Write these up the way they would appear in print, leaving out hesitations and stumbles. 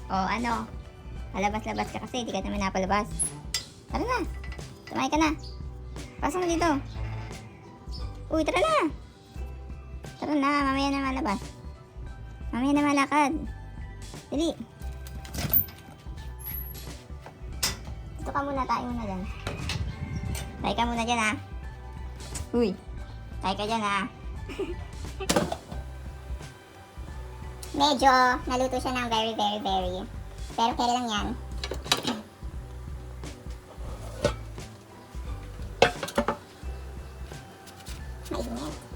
O ano? Palabas-labas ka kasi, di ka naman napalabas. Tara na. Tumakay ka na. Pasok na dito. Uy, tara na. Tara na, mamaya na malabas. Mamaya na malakad. Dali. Dito ka muna, tayo muna dyan. Tayo ka muna dyan, ha. Uy, tayo ka dyan, ha. Medyo naluto siya ng very. Pero kaya lang yan. Mainit.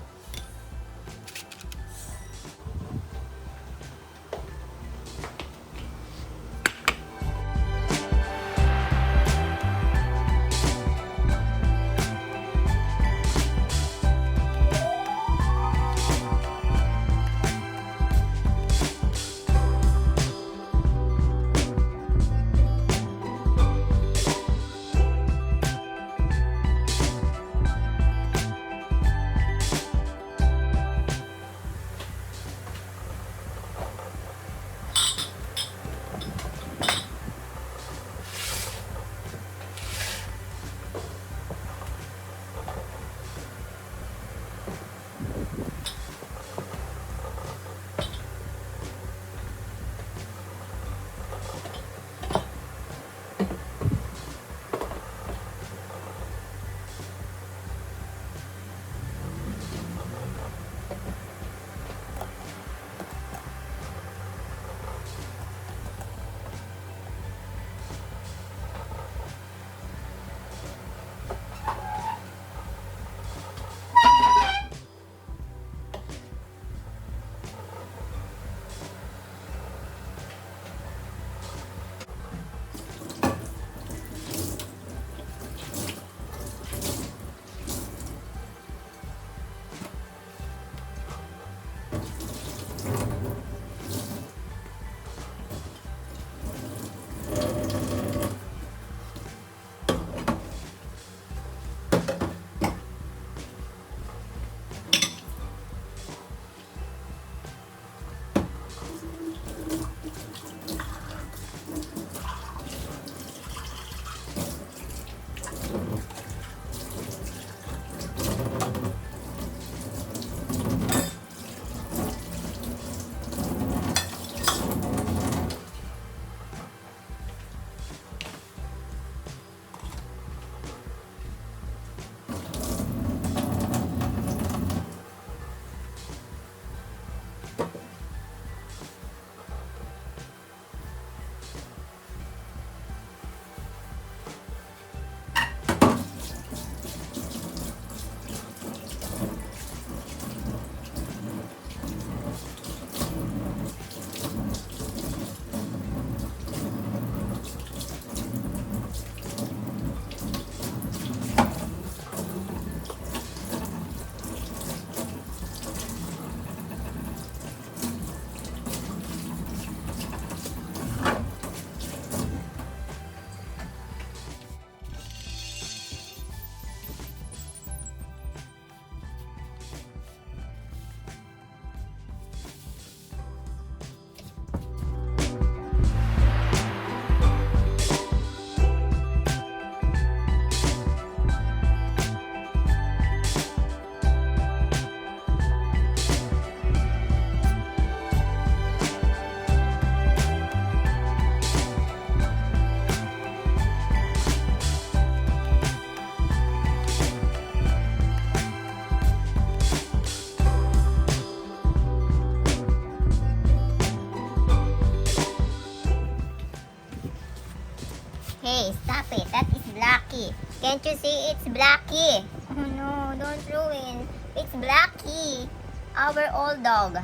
Hey, stop it. That is Blacky. Can't you see it's Blacky? Oh no, don't ruin. It's Blacky. Our old dog.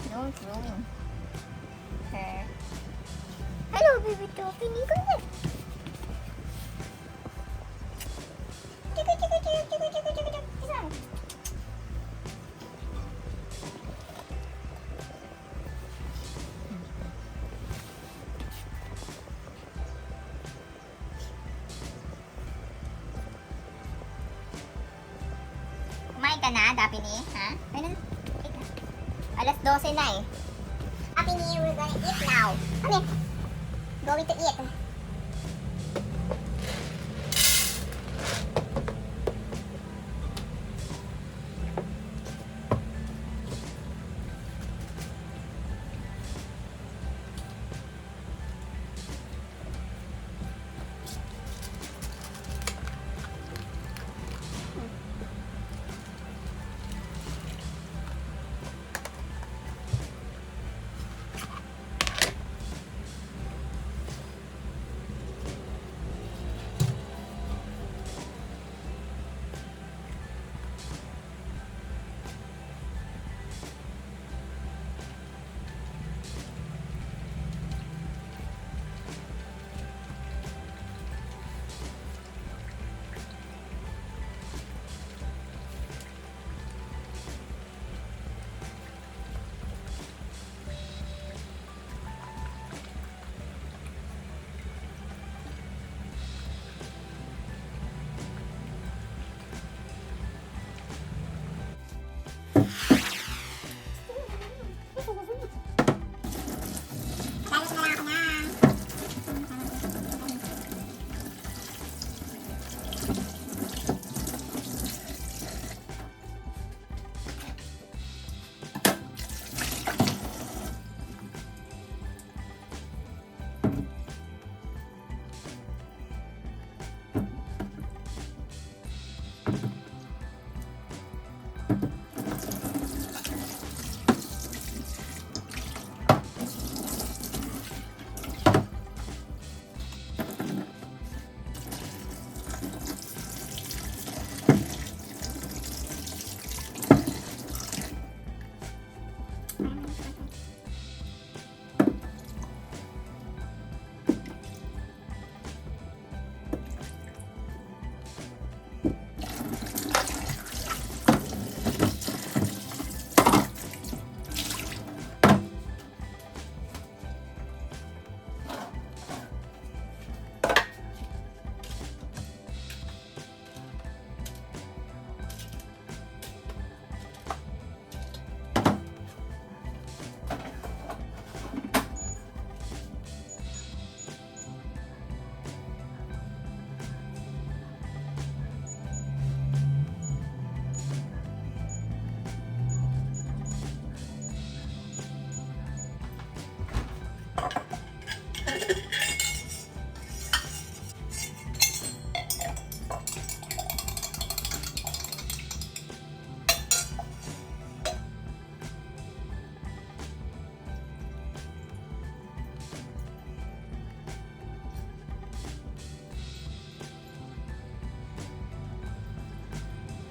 Don't ruin her. Hello, baby Topi. Nico na. Chika. Isang. Kumain ka na, Daphne? Ha? Ayun, alas 12 na eh. Daphne, we're gonna gonna eat now. Come here. Going to eat.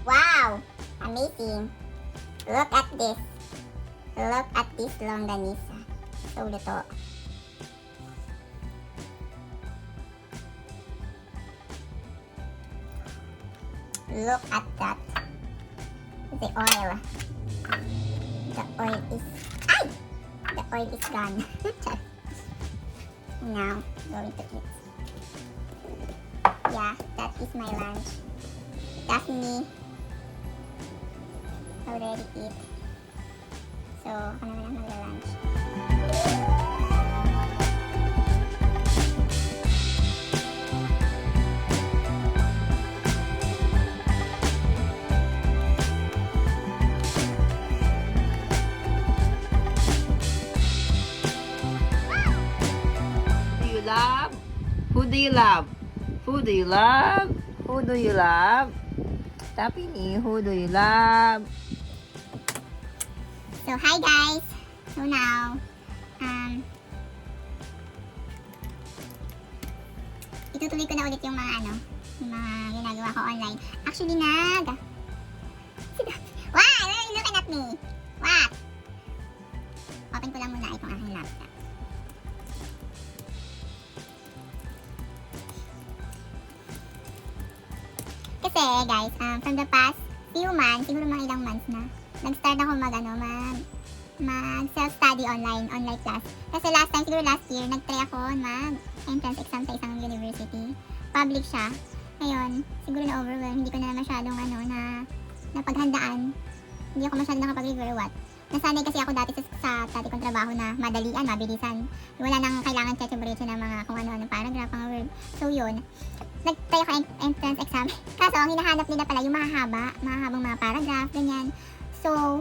Wow! Amazing! Look at this. Look at this longganisa. So luto. Look at that. The oil. The oil is... Ay! The oil is gone. Now, going to eat. Yeah, that is my lunch. Daphne already eat. So, ako naman ang magla-lunch. Love? Who do you love? Who do you love? Who do you love? Tapini, who do you love? So, hi guys! So now, itutuloy ko na ulit yung mga yung mga ginagawa ko online. Actually, Why? Why are you looking at me? What? Open ko lang muna itong aking laptop. Kasi guys, from the past few months, siguro mga ilang months na, nag-start ako mag-self-study online class. Kasi last time, siguro last year, nag-try ako mag-entrance exam sa isang university. Public siya. Ngayon, siguro na-overwhelm. Hindi ko na masyadong napaghandaan. Hindi ako masyadong nakapag-review or what. nasanay kasi ako dati sa dati kong trabaho na madalian, mabilisan. Wala nang kailangan cheche-breche ng mga kung ano-ano paragraph, mga word. So yun, nag-try ako entrance exam. Kaso ang hinahanap nila pala yung mahahabang mga paragraph, ganyan. So,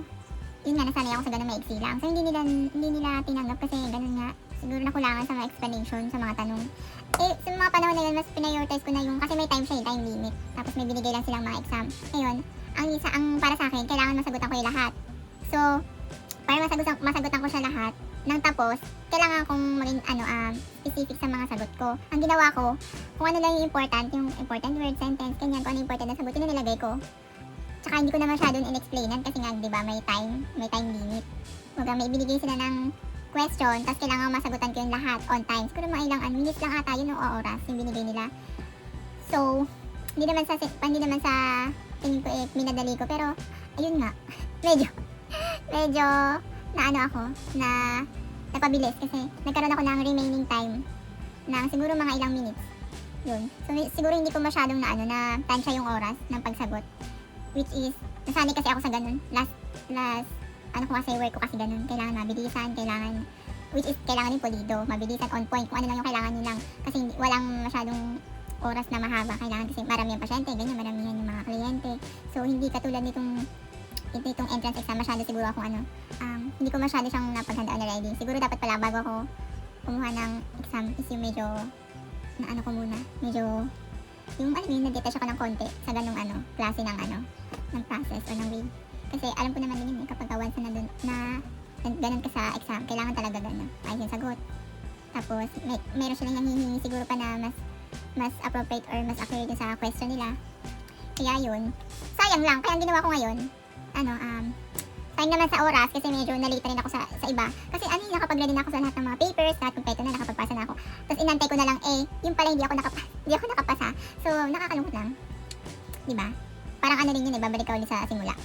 yun nga, nasanay ako sa ganun maiksi lang. So, hindi nila tinanggap kasi ganun nga. Siguro nakulangan sa mga explanation, sa mga tanong. Eh, sa mga panahon na yun, mas prioritize ko na yung, kasi may time siya, time limit. Tapos may binigay lang silang mga exam. Ngayon, ang para sa akin, kailangan masagutan ko yung lahat. So, para masagutan ko siya lahat, nang tapos, kailangan kong maging specific sa mga sagot ko. Ang ginawa ko, kung ano lang yung important word, sentence, ganyan, kung ano yung important na sagot, yun na nilagay ko. Tsaka hindi ko na masyadong in-explainan kasi nga, di ba, may time limit. Huwag may binigay sila ng question, tapos kailangan masagutan ko yung lahat on time. Siguro mga ilang minutes lang ata yun o oras yung binigay nila. So, hindi naman sa tingin ko minadali ko, pero ayun nga, medyo napabilis kasi nagkaroon ako ng remaining time ng siguro mga ilang minutes. Yun. So, siguro hindi ko masyadong na tansya yung oras ng pagsagot. Which is, nasanay kasi ako sa ganun. Last work ko kasi ganun. Kailangan mabilisan, which is, kailangan yung pulido, mabilisan, on point, kung ano lang yung kailangan nilang. Kasi walang masyadong oras na mahaba. Kailangan kasi marami yung pasyente, ganyan, maramihan yung mga kliyente. So, hindi katulad nitong entrance exam, masyado siguro ako hindi ko masyado siyang napaghandaan na ready. Siguro dapat pala bago ako kumuha ng exam is yung medyo nag-detach ako ng konti sa ganung klase ng process o ng way. Kasi alam ko naman din yun kapag once na ganun ka sa exam, kailangan talaga ganun. Ayos yung sagot. Tapos, meron silang nanghihingi siguro pa na mas appropriate or mas accurate sa question nila. Kaya yun, sayang lang. Kaya ang ginawa ko ngayon, sayang naman sa oras kasi medyo nalita rin ako sa iba. Kasi nakapag-ready na ako sa lahat ng mga papers, lahat kompleto na, nakapagpasa na ako. Tapos inantay ko na lang, yung pala hindi ako nakapasa. So, nakakalungkot lang. Diba? Parang rin yun, babalik ka ulit sa simula.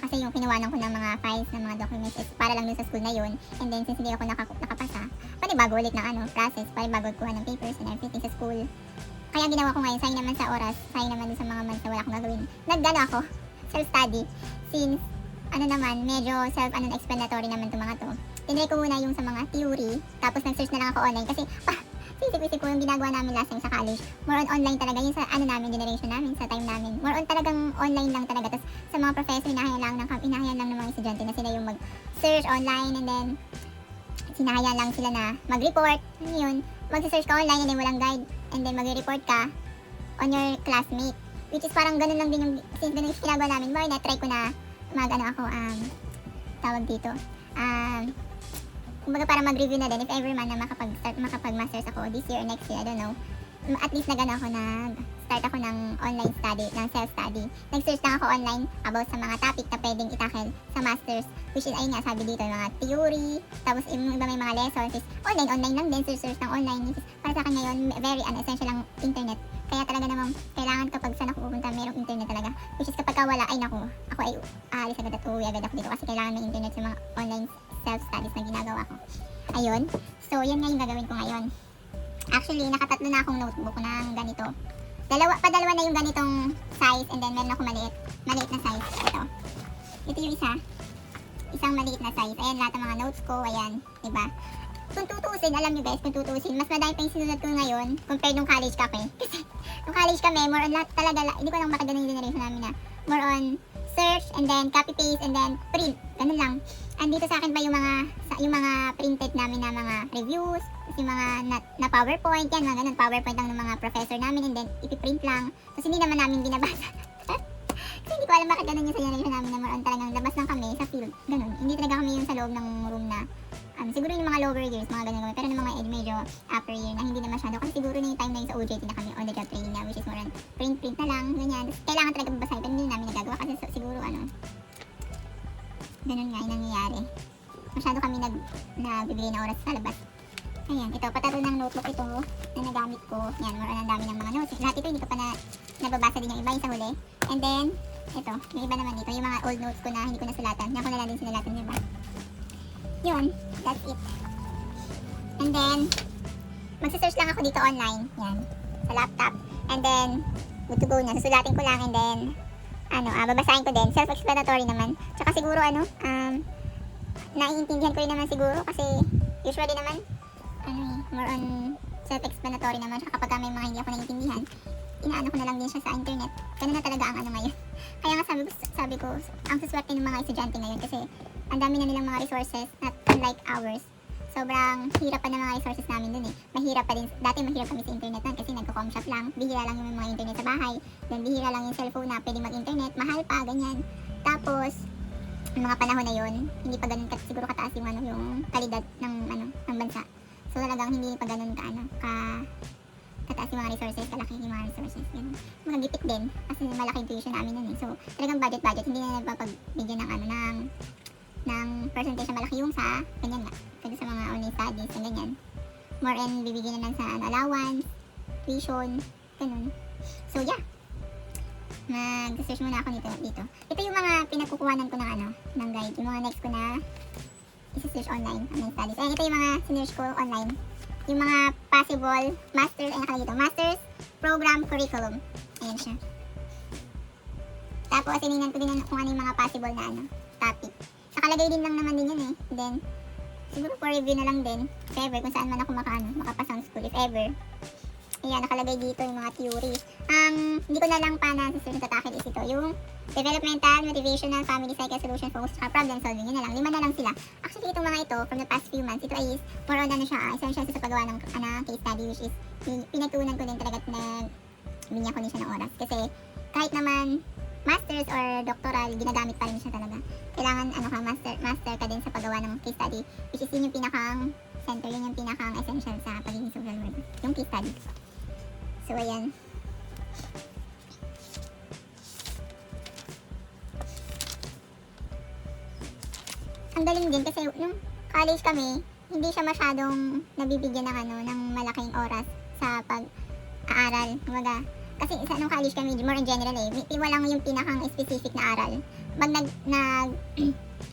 Kasi yung pinawanan ko ng mga files, ng mga documents is para lang dun sa school na yun. And then, since hindi ako nakapasa, panibago ulit ng process, panibago kuha ng papers and everything sa school. Kaya ang ginawa ko ngayon, sayang naman sa oras, sayang naman dun sa mga months na wala akong gagawin. Nagdano ako, self-study, since, medyo self-explanatory naman itong mga to. Tinry ko muna yung sa mga theory, tapos nag-search na lang ako online kasi, isip ko yung ginagawa namin last time sa college, more on online talaga, yun sa generation namin, sa time namin. More on talagang online lang talaga. Tapos sa mga professor, inahayan lang ng mga estudyante na sila yung mag-search online and then sinahayan lang sila na mag-report. Yun, mag-search ka online and then walang guide and then mag-report ka on your classmate. Which is parang ganun lang din yung, since ganun yung ginagawa namin, more na-try ko na tawag dito. Kumbaga para mag-review na din if ever man na makapag-masters ako this year or next year, I don't know. At least nag-start ako ng online study, ng self-study. Nag-search lang ako online about sa mga topic na pwedeng itackle sa masters, which is, ayun nga, sabi dito, yung mga theory, tapos yung iba may mga lessons, is online lang din, search ng online. Which is, para sa akin ngayon, very essential lang internet. Kaya talaga namang kailangan kapag saan ako pupunta, merong internet talaga. Which is kapag wala, ako ay aalis agad at uuwi agad ako dito kasi kailangan may internet sa mga online self-studies na ginagawa ko. Ayun. So, yan nga yung gagawin ko ngayon. Actually, nakatatlo na akong notebook ng ganito. Padalawa na yung ganitong size and then meron ako maliit na size. Ito yung isang maliit na size. Ayan, lahat ng mga notes ko. Ayan, diba? Kung tutuusin, alam nyo guys, mas madami pa yung sinunod ko ngayon compared nung college kami. Kasi, nung college kami, more on lahat talaga, hindi ko lang bakit ganun yung generation namin na more on search and then copy paste and then print. Ganun lang. Andito sa akin pa yung mga printed namin na mga reviews, yung mga na PowerPoint, yan, mga ganun, PowerPoint lang ng mga professor namin and then ipiprint lang. Tapos hindi naman namin binabasa. Kasi hindi ko alam bakit ganun yung sa generation namin na more on talagang labas lang kami sa field. Ganun. Hindi talaga kami yung sa loob ng room na siguro yung mga lower years, mga ganun kami. Pero yung mga medyo upper year na hindi na masyado. Kasi siguro na yung time na yung sa OJT na kami, on the job training na, which is more on print na lang, ganyan. Tapos kailangan talaga babasahin, pero hindi namin nagagawa kasi siguro ganun nga yung nangyayari. Masyado kami nagbibigay na oras sa labas. Ayan, ito, pataro ng notebook ito na nagamit ko. Yan, more on ang dami ng mga notes. Lahat ito, hindi ko pa nababasa din yung iba yung sa huli. And then, ito, yung iba naman dito, yung mga old notes ko na hindi ko nasulatan. Yan ko na lang din sinulatan, diba? Yun, that's it. And then, magsisearch lang ako dito online. Yan, sa laptop. And then, good to go na. Susulatin ko lang and then, babasahin ko din. Self-explanatory naman. Tsaka siguro, naiintindihan ko rin naman siguro kasi usually naman, more on self-explanatory naman. Saka kapag may mga hindi ako naiintindihan, inaano ko na lang din siya sa internet. Ganun na talaga ang ano ngayon. Kaya nga sabi ko, ang suswerte ng mga estudyante ngayon kasi ang dami na nilang mga resources, not unlike ours. Sobrang hirap pa ng mga resources namin dun eh. Mahirap pa din, dati mahirap kami sa internet nun kasi nagko-com shop lang, bihira lang yung mga internet sa bahay, then bihira lang yung cellphone na pwede mag-internet, mahal pa, ganyan. Tapos, yung mga panahon na yon hindi pa ganun siguro kataas yung yung kalidad ng bansa. So talagang hindi pa ganun kataas yung mga resources, kalaki yung mga resources. Ganun. Mga gipit din kasi malaki yung tuition namin nun eh. So talagang budget hindi na nagpapagbigyan ng percentage na malaki yung sa ganyan nga. Kasi sa mga online studies na ganyan. More and bibigyan na lang sa allowance, tuition, ganun. So yeah. Mag-search muna ako dito. Ito yung mga pinagkukuhanan ko ng guide. Yung mga next ko na isa-search online studies. Ayan, ito yung mga sinearch ko online. Yung mga possible Master's Program Curriculum. Ayan siya. Tapos, tinignan ko din kung ano yung mga possible na topic. Nakalagay din lang naman din yun eh. Then, siguro for review na lang din. If ever, kung saan man ako makapasang school. If ever. Ayan, nakalagay dito yung mga theory. Hindi ko na lang pa natatakil is ito. Yung developmental, motivational, family cycle, solution focused, problem solving. Yun na lang. 5 na lang sila. Actually, itong mga ito, from the past few months, ito is more on essential sa paggawa ng case study, which is pinagtuunan ko din talaga at binigyan ko din siya ng oras. Kasi kahit naman masters or doctoral, ginagamit pa rin siya talaga. Kailangan master ka din sa paggawa ng case study, which is yun yung pinakang center, yun yung pinakang essential sa pagiging social worker. Yung case study. So, ayan. Ang galing din kasi nung college kami, hindi siya masyadong nabibigyan ng malaking oras sa pag-aaral. Kumbaga, kasi nung college kami, more in general eh, walang yung pinakang specific na aral. Pag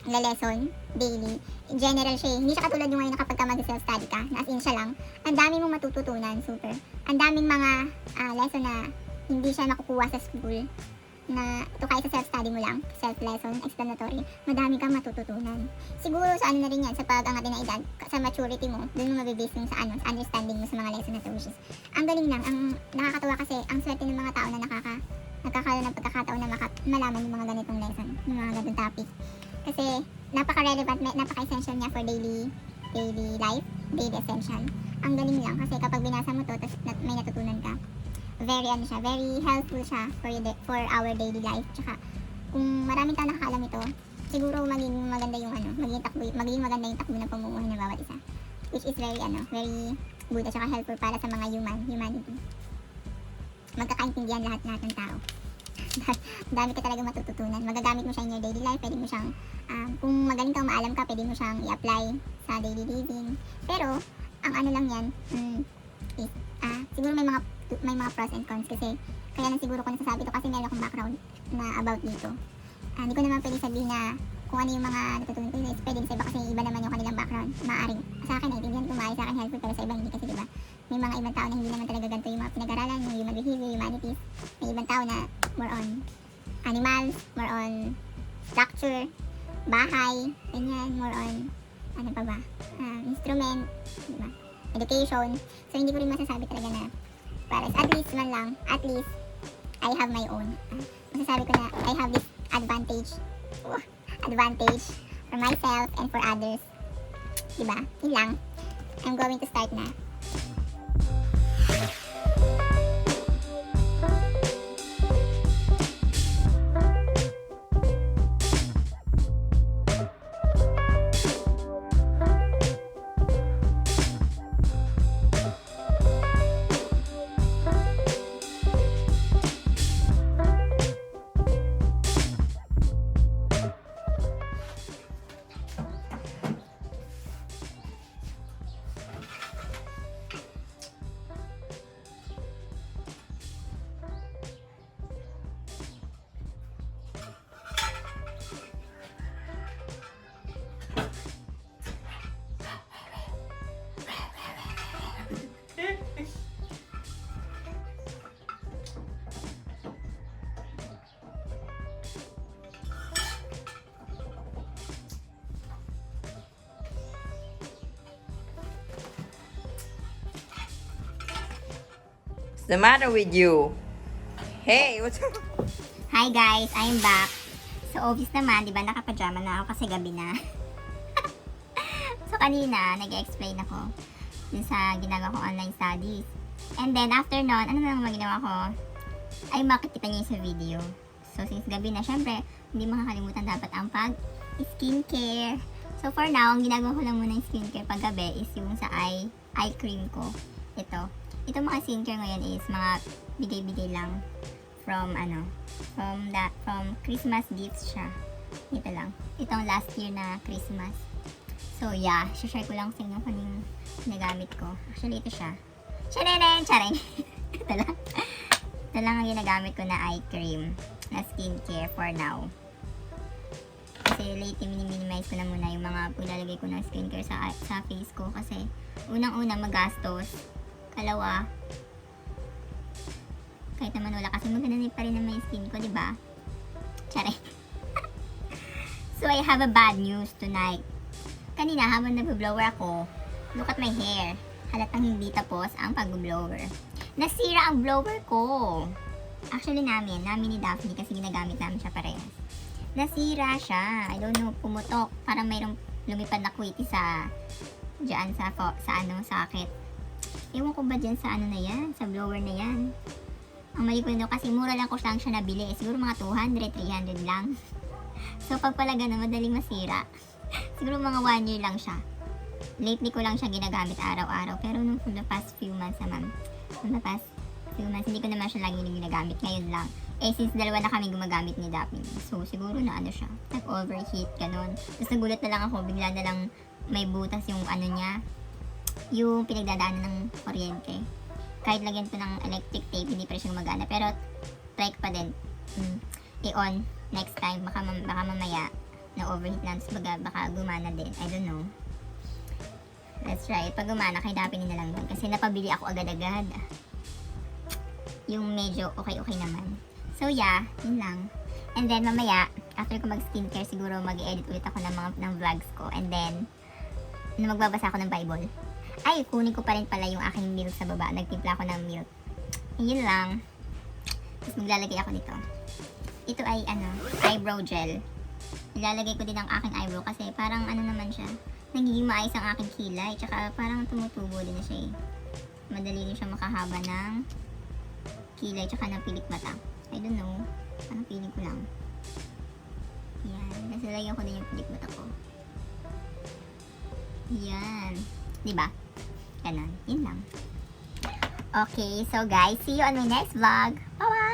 lesson, daily, general siya eh. Hindi siya katulad yung ngayon na kapag ka mag-self-study ka, na as in siya lang, ang dami mong matututunan, super. Ang daming mga lesson na hindi siya makukuha sa school, na ito kahit sa self-study mo lang, self-lesson, explanatory, madami kang matututunan. Siguro sa na rin yan, sa pag-angat na edad, sa maturity mo, dun mo mabibase yung sa understanding mo sa mga lesson na to, which is, ang galing lang, ang nakakatawa kasi, ang swerte ng mga tao na nagkakaroon ng pagkakataon na malaman yung mga ganitong lesson, yung mga ganitong topic. Kasi, napaka-relevant, napaka-essential niya for daily life, daily essential. Ang galing lang, kasi kapag binasa mo to, tapos may natutunan ka, very helpful siya for our daily life. Tsaka, kung maraming tao nakakaalam ito, siguro magiging maganda yung magiging maganda yung takbo ng pamumuhay ng bawat isa. Which is very good at saka helpful para sa mga humanity. Magkakaintindihan lahat ng tao. Dami ka talaga matututunan. Magagamit mo siya in your daily life, pwede mo siyang, kung magaling ka, maalam ka, pwede mo siyang i-apply sa daily living. Pero, ang lang yan, is, siguro may mga pros and cons kasi, kaya lang siguro ko nasasabi ito kasi meron akong background na about dito. Hindi ko naman pwede sabihin na kung ano yung mga natutunan ko, it's pwede sa iba kasi iba naman yung kanilang background. Maaring, sa akin, naiintindihan ko, maaari sa akin helpful, pero sa iba hindi kasi diba, may mga ibang tao na hindi naman talaga ganito yung mga pinag-aralan, yung human behavior, humanities. May ibang tao na more on animals, more on structure, bahay, ganyan, more on, ano pa ba, instrument, diba? Education. So, hindi ko rin masasabi talaga na para at least I have my own. Masasabi ko na I have this advantage for myself and for others. Diba? Yun lang. I'm going to start na. What's the matter with you? Hey, what's up? Hi guys, I'm back. So obvious naman, di ba nakapajama na ako kasi gabi na. So kanina, nag-explain ako dun sa ginagawa kong online studies. And then after nun, ano na naman ginawa ko? Ay makikita niyo sa video. So since gabi na, syempre, hindi makakalimutan dapat ang pag-skincare. So for now, ang ginagawa ko lang muna yung skincare pag gabi is yung sa eye cream ko. Ito mga skincare ngayon is mga bigay-bigay lang from from Christmas gifts siya. Ito lang. Itong last year na Christmas. So yeah, share ko lang sa inyo kung yung ginagamit ko. Actually ito siya. Charing! Ito lang. Ito lang ang ginagamit ko na eye cream na skincare for now. Kasi lately minimize ko na muna yung mga paglalagay ko ng skincare sa face ko kasi unang-una magastos. Kalawa, kahit naman wala kasi maganda pa rin naman yung skin ko, di ba? Charing. So I have a bad news tonight. Kanina habang nag-blower ako, look at my hair. Halatang hindi tapos ang pag-blower. Nasira ang blower ko. Actually namin ni Daphne kasi ginagamit namin siya parehas. Nasira siya. I don't know, pumutok. Parang mayroong lumipad na kwiti sa diyan sa socket. Ewan ko ba dyan sa na yan, sa blower na yan. Ang mali ko kasi mura lang ko lang siya nabili. Siguro mga 200, 300 lang. So pag pala ganun, madaling masira. Siguro mga 1 year lang siya. Lately ko lang siya ginagamit araw-araw. Pero nung for the past few months naman, hindi ko naman siya lagi ginagamit. Ngayon lang. Since dalawa na kami gumagamit ni Daphne. So siguro na siya. Nag-overheat, ganun. Tapos nagulat na lang ako, bigla na lang may butas yung niya. Yung pinagdadaanan ng kuryente. Kahit lagyan ko ng electric tape, hindi pa rin siya gumagana. Pero try ko pa din i-on next time. Baka mamaya na overheat na. Tapos baka gumana din. I don't know. Let's try it. Pag gumana, kay Daphne na lang din. Kasi napabili ako agad-agad. Yung medyo okay naman. So yeah, yun lang. And then mamaya, after ko mag-skincare, siguro mag-edit ulit ako ng vlogs ko. And then, magbabasa ako ng Bible. Ay, kunin ko pa rin pala yung aking milk sa baba. Nagtimpla ako ng milk. Yun lang. Tapos maglalagay ako nito. Ito ay eyebrow gel. Ilalagay ko din ang aking eyebrow kasi parang naman siya. Nagiging maayos ang aking kilay. Tsaka parang tumutubo din na siya eh. Madali din siya makahaba ng kilay tsaka ng pilik mata. I don't know. Parang piling ko lang. Yan. Tapos lalagyan ko din yung pilik mata ko. Yan. Diba? Ganon. Yun lang. Okay, so guys, see you on my next vlog. Bye-bye!